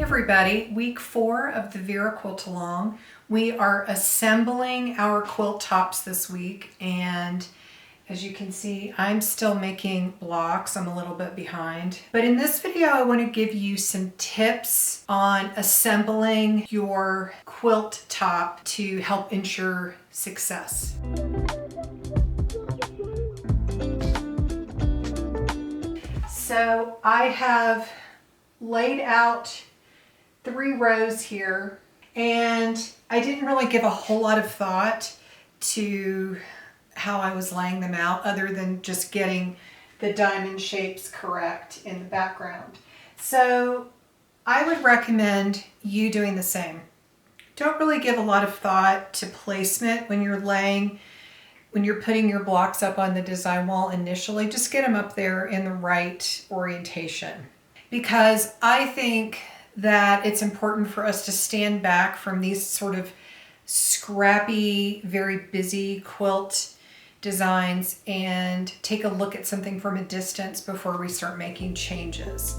everybody, week 4 of the Vira Quiltalong. We are assembling our quilt tops this week, and as you can see, I'm still making blocks. I'm a little bit behind. But in this video, I want to give you some tips on assembling your quilt top to help ensure success. So I have laid out 3 rows here, and I didn't really give a whole lot of thought to how I was laying them out other than just getting the diamond shapes correct in the background. So I would recommend you doing the same. Don't really give a lot of thought to placement when you're putting your blocks up on the design wall initially. Just get them up there in the right orientation, because I think that it's important for us to stand back from these sort of scrappy, very busy quilt designs and take a look at something from a distance before we start making changes.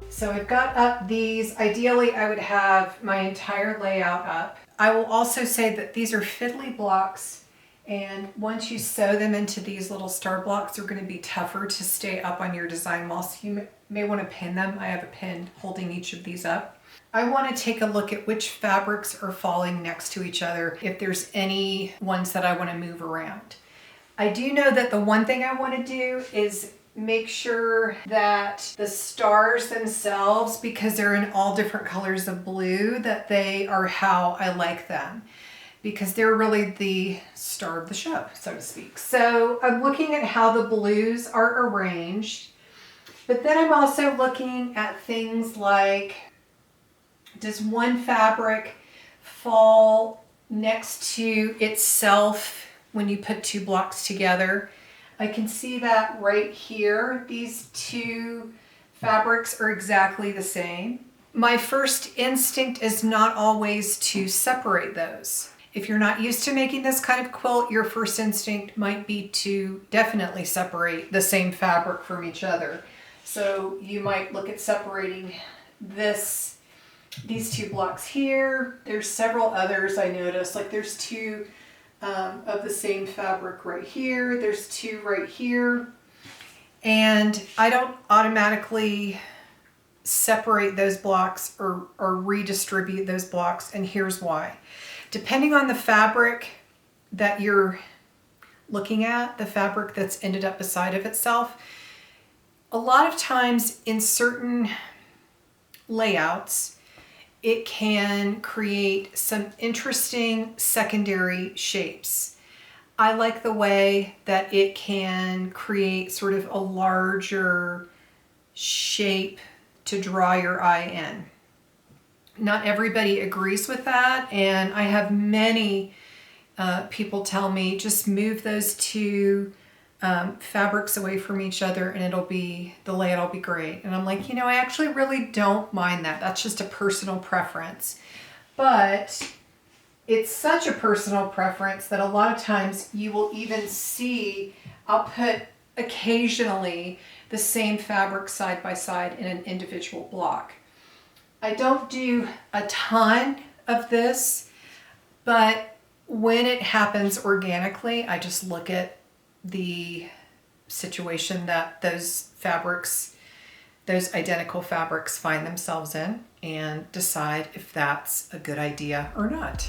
So I've got up these. Ideally, I would have my entire layout up. I will also say that these are fiddly blocks, and once you sew them into these little star blocks, they're going to be tougher to stay up on your design wall. So you may want to pin them. I have a pin holding each of these up. I want to take a look at which fabrics are falling next to each other, if there's any ones that I want to move around. I do know that the one thing I want to do is make sure that the stars themselves, because they're in all different colors of blue, that they are how I like them, because they're really the star of the show, so to speak. So I'm looking at how the blues are arranged, but then I'm also looking at things like, does one fabric fall next to itself when you put 2 blocks together? I can see that right here. These 2 fabrics are exactly the same. My first instinct is not always to separate those. If you're not used to making this kind of quilt, your first instinct might be to definitely separate the same fabric from each other. So you might look at separating these 2 blocks here. There's several others I noticed, like there's 2 of the same fabric right here. There's 2 right here. And I don't automatically separate those blocks or redistribute those blocks, and here's why. Depending on the fabric that you're looking at, the fabric that's ended up beside of itself, a lot of times in certain layouts, it can create some interesting secondary shapes. I like the way that it can create sort of a larger shape to draw your eye in. Not everybody agrees with that, and I have many people tell me just move those 2 fabrics away from each other and the layout will be great. And I'm like, you know, I actually really don't mind that. That's just a personal preference. But it's such a personal preference that a lot of times you will even see, I'll put occasionally the same fabric side by side in an individual block. I don't do a ton of this, but when it happens organically, I just look at the situation that those identical fabrics find themselves in and decide if that's a good idea or not.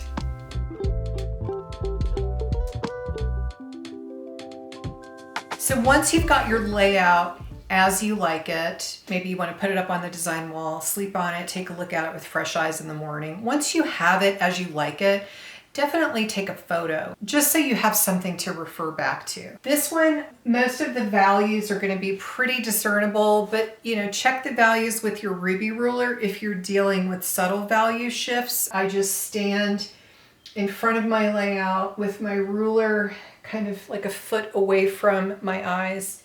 So once you've got your layout as you like it, maybe you want to put it up on the design wall, sleep on it, take a look at it with fresh eyes in the morning. Once you have it as you like it, definitely take a photo just so you have something to refer back to. This one, most of the values are going to be pretty discernible, but you know, check the values with your ruby ruler if you're dealing with subtle value shifts. I just stand in front of my layout with my ruler kind of like a foot away from my eyes.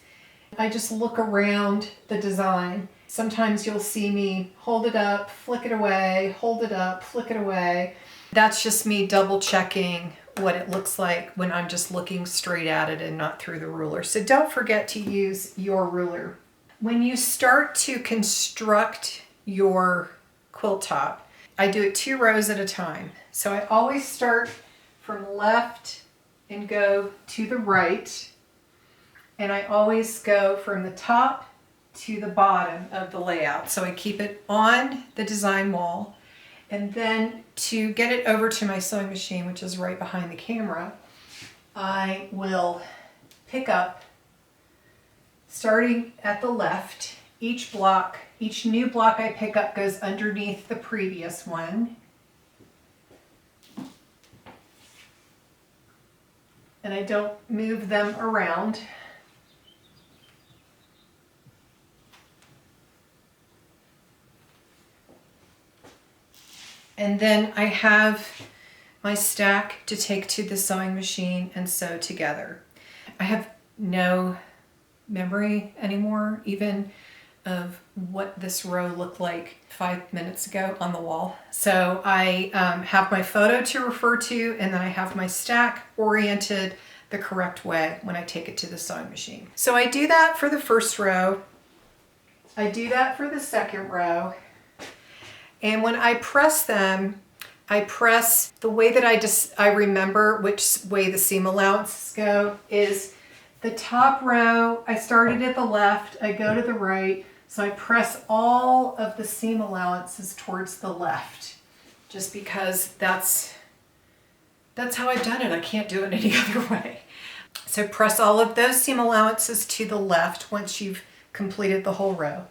I just look around the design. Sometimes you'll see me hold it up, flick it away, hold it up, flick it away. That's just me double checking what it looks like when I'm just looking straight at it and not through the ruler. So don't forget to use your ruler. When you start to construct your quilt top, I do it 2 rows at a time. So I always start from left and go to the right. And I always go from the top to the bottom of the layout. So I keep it on the design wall. And then to get it over to my sewing machine, which is right behind the camera, I will pick up, starting at the left. Each new block I pick up goes underneath the previous one. And I don't move them around. And then I have my stack to take to the sewing machine and sew together. I have no memory anymore, even of what this row looked like 5 minutes ago on the wall. So I have my photo to refer to, and then I have my stack oriented the correct way when I take it to the sewing machine. So I do that for the first row. I do that for the second row. And when I press them, I press the way that I remember which way the seam allowances go is the top row. I started at the left, I go to the right. So I press all of the seam allowances towards the left, just because that's how I've done it. I can't do it any other way. So press all of those seam allowances to the left once you've completed the whole row.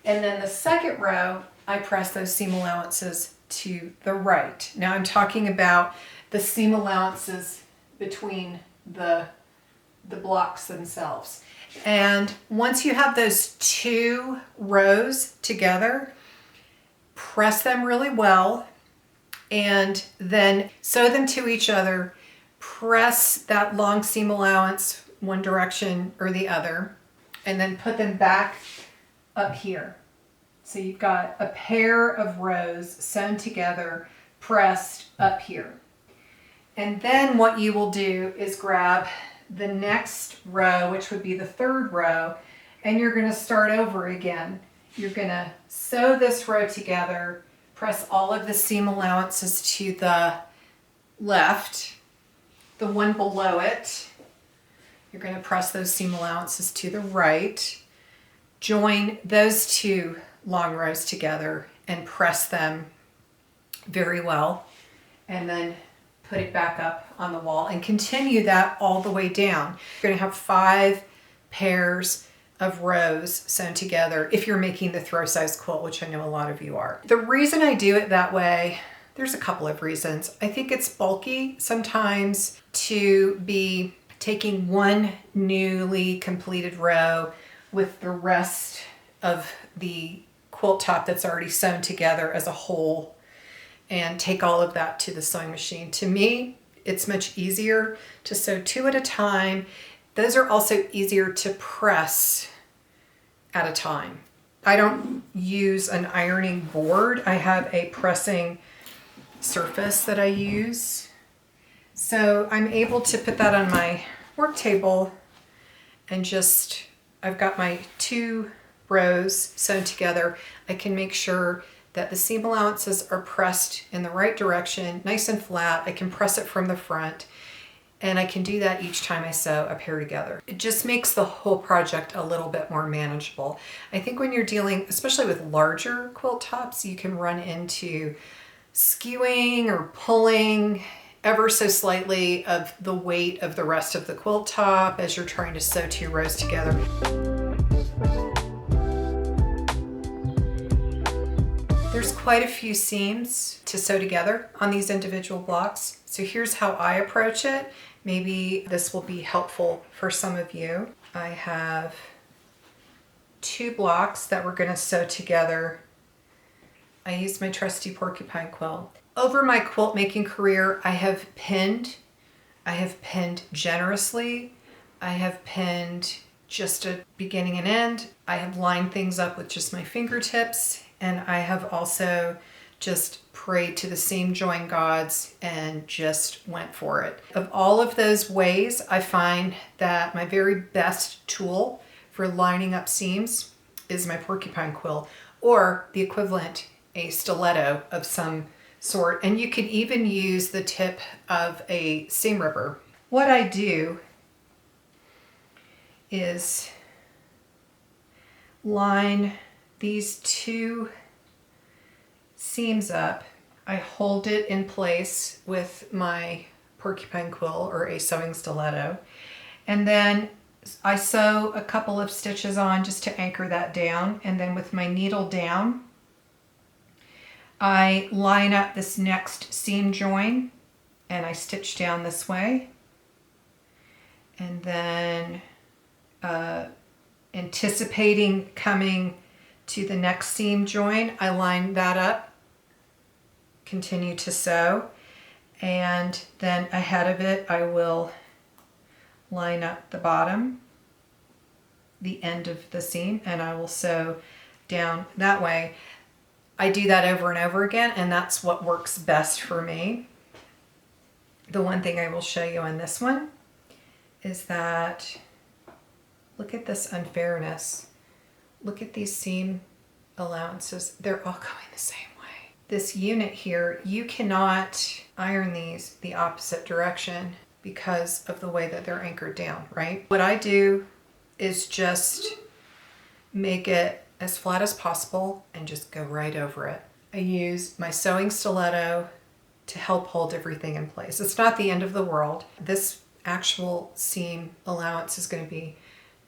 And then the second row, I press those seam allowances to the right. Now I'm talking about the seam allowances between the blocks themselves. And once you have those 2 rows together, press them really well and then sew them to each other. Press that long seam allowance one direction or the other, and then put them back up here. So you've got a pair of rows sewn together, pressed up here. And then what you will do is grab the next row, which would be the third row, and you're going to start over again. You're going to sew this row together, press all of the seam allowances to the left, the one below it. You're going to press those seam allowances to the right, join those 2 long rows together and press them very well, and then put it back up on the wall and continue that all the way down. You're going to have 5 pairs of rows sewn together if you're making the throw size quilt, which I know a lot of you are. The reason I do it that way, there's a couple of reasons. I think it's bulky sometimes to be taking one newly completed row with the rest of the quilt top that's already sewn together as a whole and take all of that to the sewing machine. To me, it's much easier to sew 2 at a time. Those are also easier to press at a time. I don't use an ironing board. I have a pressing surface that I use. So I'm able to put that on my work table and just, I've got my 2 rows sewn together. I can make sure that the seam allowances are pressed in the right direction, nice and flat. I can press it from the front, and I can do that each time I sew a pair together. It just makes the whole project a little bit more manageable. I think when you're dealing, especially with larger quilt tops, you can run into skewing or pulling ever so slightly of the weight of the rest of the quilt top as you're trying to sew 2 rows together. There's quite a few seams to sew together on these individual blocks. So here's how I approach it. Maybe this will be helpful for some of you. I have 2 blocks that we're going to sew together. I use my trusty porcupine quilt. Over my quilt making career, I have pinned generously. I have pinned just a beginning and end. I have lined things up with just my fingertips. And I have also just prayed to the seam join gods and just went for it. Of all of those ways, I find that my very best tool for lining up seams is my porcupine quill, or the equivalent, a stiletto of some sort. And you could even use the tip of a seam ripper. What I do is line these two seams up. I hold it in place with my porcupine quill or a sewing stiletto, and then I sew a couple of stitches on just to anchor that down, and then with my needle down I line up this next seam join and I stitch down this way, and then anticipating coming to the next seam join, I line that up, continue to sew, and then ahead of it I will line up the bottom, the end of the seam, and I will sew down that way. I do that over and over again, and that's what works best for me. The one thing I will show you on this one is that, look at this unfairness. Look at these seam allowances. They're all going the same way. This unit here, you cannot iron these the opposite direction because of the way that they're anchored down, right? What I do is just make it as flat as possible and just go right over it. I use my sewing stiletto to help hold everything in place. It's not the end of the world. This actual seam allowance is going to be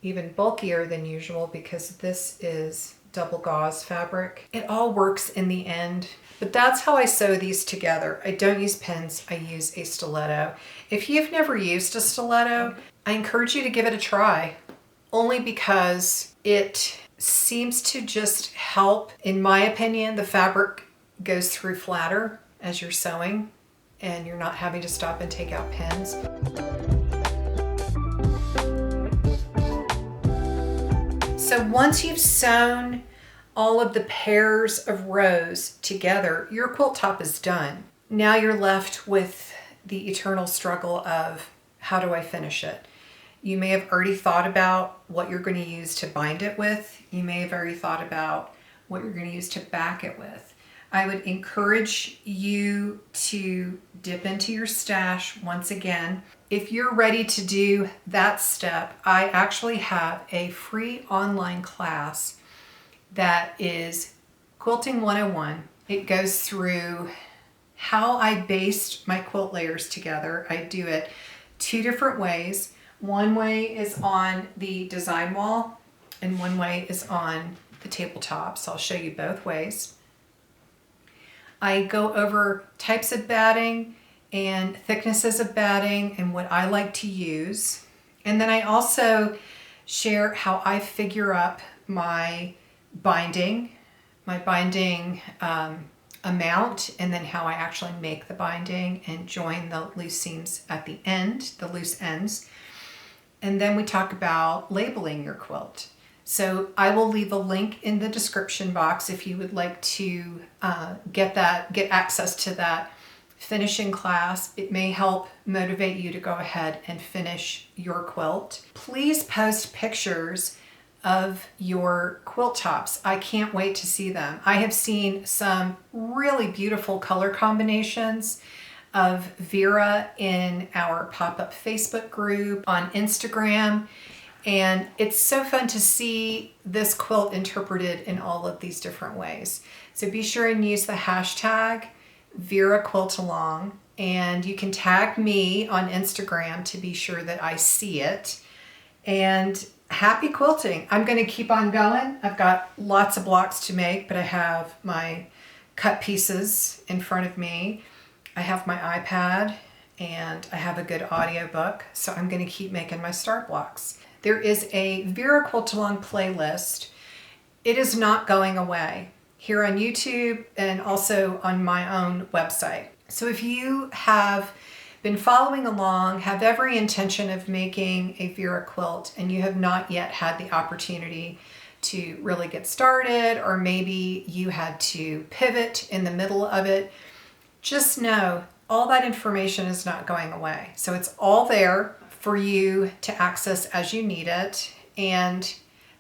even bulkier than usual because this is double gauze fabric. It all works in the end, but that's how I sew these together. I don't use pins, I use a stiletto. If you've never used a stiletto, I encourage you to give it a try, only because it seems to just help. In my opinion, the fabric goes through flatter as you're sewing, and you're not having to stop and take out pins. So once you've sewn all of the pairs of rows together, your quilt top is done. Now you're left with the eternal struggle of, how do I finish it? You may have already thought about what you're going to use to bind it with. You may have already thought about what you're going to use to back it with. I would encourage you to dip into your stash once again. If you're ready to do that step, I actually have a free online class that is Quilting 101. It goes through how I based my quilt layers together. I do it two different ways. One way is on the design wall and one way is on the tabletop. So I'll show you both ways. I go over types of batting and thicknesses of batting and what I like to use. And then I also share how I figure up my binding amount, and then how I actually make the binding and join the loose seams at the end, the loose ends. And then we talk about labeling your quilt. So I will leave a link in the description box if you would like to get access to that finishing class. It may help motivate you to go ahead and finish your quilt. Please post pictures of your quilt tops. I can't wait to see them. I have seen some really beautiful color combinations of Vira in our pop-up Facebook group, on Instagram, and it's so fun to see this quilt interpreted in all of these different ways. So be sure and use the hashtag Vira Quiltalong, and you can tag me on Instagram to be sure that I see it. And happy quilting. I'm going to keep on going. I've got lots of blocks to make, but I have my cut pieces in front of me. I have my iPad and I have a good audiobook, so I'm going to keep making my start blocks. There is a Vira Quiltalong playlist. It is not going away here on YouTube and also on my own website. So if you have been following along, have every intention of making a Vira quilt, and you have not yet had the opportunity to really get started, or maybe you had to pivot in the middle of it, just know all that information is not going away. So it's all there for you to access as you need it. And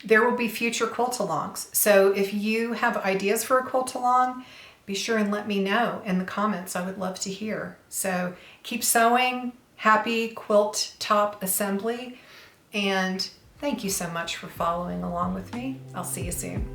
there will be future quilt-alongs. So if you have ideas for a quilt-along, be sure and let me know in the comments. I would love to hear. So keep sewing. Happy quilt top assembly. And thank you so much for following along with me. I'll see you soon.